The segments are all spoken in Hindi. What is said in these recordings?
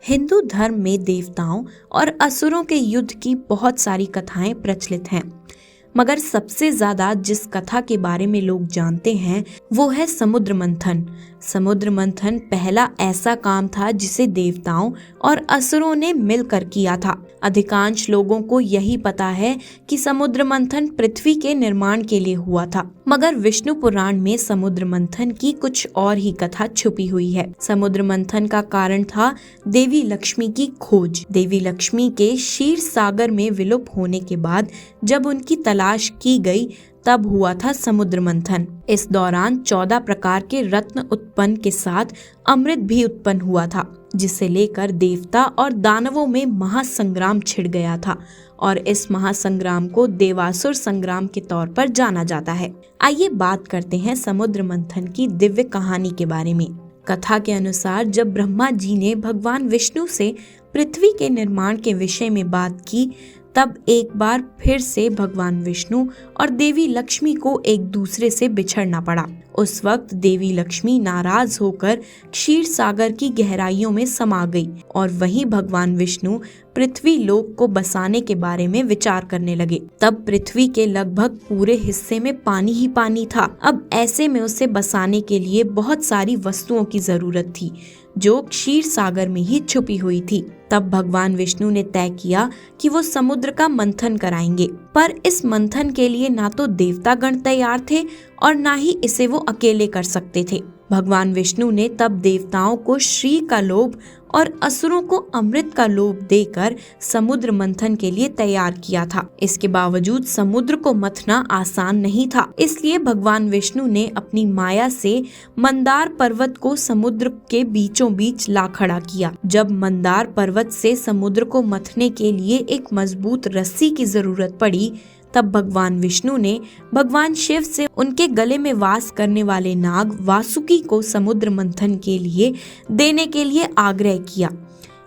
हिंदू धर्म में देवताओं और असुरों के युद्ध की बहुत सारी कथाएं प्रचलित हैं, मगर सबसे ज्यादा जिस कथा के बारे में लोग जानते हैं वो है समुद्र मंथन। समुद्र मंथन पहला ऐसा काम था जिसे देवताओं और असुरों ने मिलकर किया था। अधिकांश लोगों को यही पता है कि समुद्र मंथन पृथ्वी के निर्माण के लिए हुआ था, मगर विष्णु पुराण में समुद्र मंथन की कुछ और ही कथा छुपी हुई है। समुद्र मंथन का कारण था देवी लक्ष्मी की खोज। देवी लक्ष्मी के क्षीर सागर में विलुप्त होने के बाद जब उनकी तलाश की गई तब हुआ था समुद्र मंथन। इस दौरान 14 प्रकार के रत्न उत्पन्न के साथ अमृत भी उत्पन्न हुआ था, जिसे लेकर देवता और दानवों में महासंग्राम छिड़ गया था और इस महासंग्राम को देवासुर संग्राम के तौर पर जाना जाता है। आइए बात करते हैं समुद्र मंथन की दिव्य कहानी के बारे में। कथा के अनुसार जब ब्रह्मा जी ने भगवान विष्णु से पृथ्वी के निर्माण के विषय में बात की, तब एक बार फिर से भगवान विष्णु और देवी लक्ष्मी को एक दूसरे से बिछड़ना पड़ा। उस वक्त देवी लक्ष्मी नाराज होकर क्षीर सागर की गहराइयों में समा गई और वहीं भगवान विष्णु पृथ्वी लोक को बसाने के बारे में विचार करने लगे। तब पृथ्वी के लगभग पूरे हिस्से में पानी ही पानी था। अब ऐसे में उसे बसाने के लिए बहुत सारी वस्तुओं की जरूरत थी जो क्षीर सागर में ही छुपी हुई थी। तब भगवान विष्णु ने तय किया कि वो समुद्र का मंथन कराएंगे, पर इस मंथन के लिए ना तो देवतागण तैयार थे और ना ही इसे वो अकेले कर सकते थे। भगवान विष्णु ने तब देवताओं को श्री का लोभ और असुरों को अमृत का लोभ देकर समुद्र मंथन के लिए तैयार किया था। इसके बावजूद समुद्र को मथना आसान नहीं था, इसलिए भगवान विष्णु ने अपनी माया से मंदार पर्वत को समुद्र के बीचों बीच ला खड़ा किया। जब मंदार पर्वत से समुद्र को मथने के लिए एक मजबूत रस्सी की जरूरत पड़ी, तब भगवान विष्णु ने भगवान शिव से उनके गले में वास करने वाले नाग वासुकी को समुद्र मंथन के लिए देने के लिए आग्रह किया।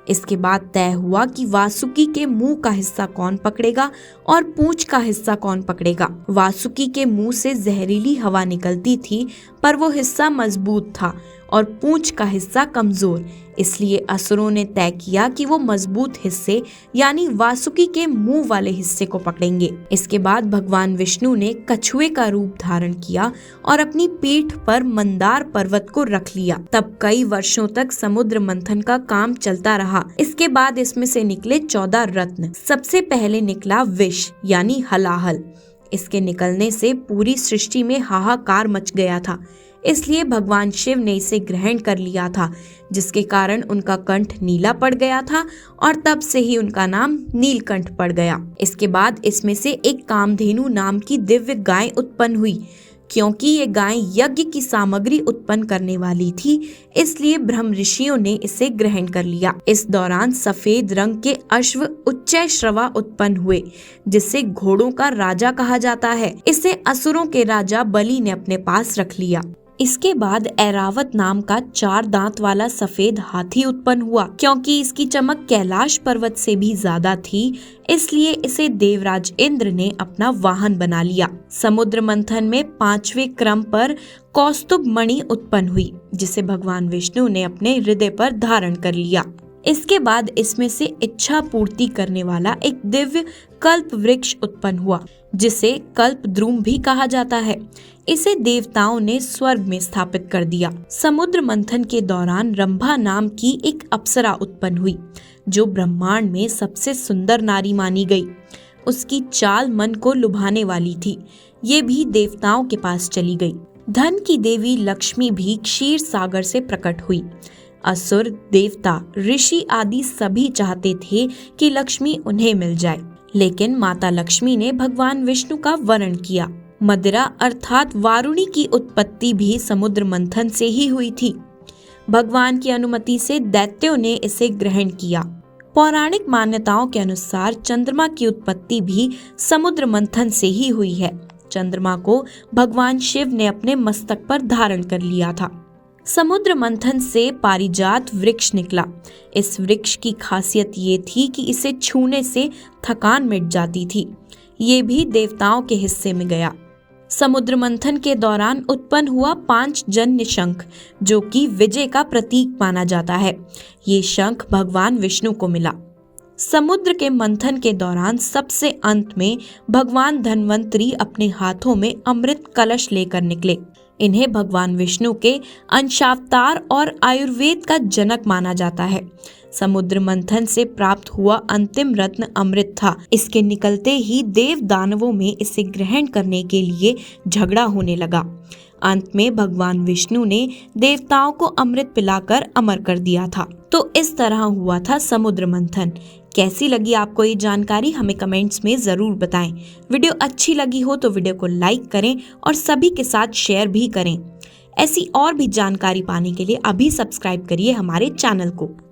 इसके बाद तय हुआ कि वासुकी के मुंह का हिस्सा कौन पकड़ेगा और पूंछ का हिस्सा कौन पकड़ेगा। वासुकी के मुंह से जहरीली हवा निकलती थी, पर वो हिस्सा मजबूत था और पूंछ का हिस्सा कमजोर, इसलिए असुरों ने तय किया कि वो मजबूत हिस्से यानी वासुकी के मुंह वाले हिस्से को पकड़ेंगे। इसके बाद भगवान विष्णु ने कछुए का रूप धारण किया और अपनी पीठ पर मंदार पर्वत को रख लिया। तब कई वर्षों तक समुद्र मंथन का काम चलता रहा। इसके बाद इसमें से निकले 14 रत्न। सबसे पहले निकला विष यानी हलाहल। इसके निकलने से पूरी सृष्टि में हाहाकार मच गया था, इसलिए भगवान शिव ने इसे ग्रहण कर लिया था, जिसके कारण उनका कंठ नीला पड़ गया था और तब से ही उनका नाम नीलकंठ पड़ गया। इसके बाद इसमें से एक कामधेनु नाम की दिव्य गाय उत्पन्न हुई। क्योंकि ये गाय यज्ञ की सामग्री उत्पन्न करने वाली थी, इसलिए ब्रह्म ऋषियों ने इसे ग्रहण कर लिया। इस दौरान सफेद रंग के अश्व उच्चैश्रवा उत्पन्न हुए, जिसे घोड़ों का राजा कहा जाता है। इसे असुरों के राजा बलि ने अपने पास रख लिया। इसके बाद ऐरावत नाम का 4 दांत वाला सफेद हाथी उत्पन्न हुआ। क्योंकि इसकी चमक कैलाश पर्वत से भी ज्यादा थी, इसलिए इसे देवराज इंद्र ने अपना वाहन बना लिया। समुद्र मंथन में 5वें क्रम पर कौस्तुभ मणि उत्पन्न हुई, जिसे भगवान विष्णु ने अपने हृदय पर धारण कर लिया। इसके बाद इसमें से इच्छा पूर्ति करने वाला एक दिव्य कल्प वृक्ष उत्पन्न हुआ, जिसे कल्प द्रुम भी कहा जाता है। इसे देवताओं ने स्वर्ग में स्थापित कर दिया। समुद्र मंथन के दौरान रंभा नाम की एक अप्सरा उत्पन्न हुई, जो ब्रह्मांड में सबसे सुंदर नारी मानी गई। उसकी चाल मन को लुभाने वाली थी। ये भी देवताओं के पास चली गई। धन की देवी लक्ष्मी भी क्षीर सागर से प्रकट हुई। असुर, देवता, ऋषि आदि सभी चाहते थे कि लक्ष्मी उन्हें मिल जाए, लेकिन माता लक्ष्मी ने भगवान विष्णु का वरण किया। मदिरा अर्थात वारुणी की उत्पत्ति भी समुद्र मंथन से ही हुई थी। भगवान की अनुमति से दैत्यों ने इसे ग्रहण किया। पौराणिक मान्यताओं के अनुसार चंद्रमा की उत्पत्ति भी समुद्र मंथन से ही हुई है। चंद्रमा को भगवान शिव ने अपने मस्तक पर धारण कर लिया था। समुद्र मंथन से पारिजात वृक्ष निकला। इस वृक्ष की खासियत ये थी कि इसे छूने से थकान मिट जाती थी। ये भी देवताओं के हिस्से में गया। समुद्र मंथन के दौरान उत्पन्न हुआ 5 जन्य शंख, जो कि विजय का प्रतीक माना जाता है। ये शंख भगवान विष्णु को मिला। समुद्र के मंथन के दौरान सबसे अंत में भगवान धन्वंतरी अपने हाथों में अमृत कलश लेकर निकले। इन्हें भगवान विष्णु के अंशावतार और आयुर्वेद का जनक माना जाता है। समुद्र मंथन से प्राप्त हुआ अंतिम रत्न अमृत था। इसके निकलते ही देव दानवों में इसे ग्रहण करने के लिए झगड़ा होने लगा। अंत में भगवान विष्णु ने देवताओं को अमृत पिलाकर अमर कर दिया था। तो इस तरह हुआ था समुद्र मंथन। कैसी लगी आपको ये जानकारी, हमें कमेंट्स में जरूर बताएं। वीडियो अच्छी लगी हो तो वीडियो को लाइक करें और सभी के साथ शेयर भी करें। ऐसी और भी जानकारी पाने के लिए अभी सब्सक्राइब करिए हमारे चैनल को।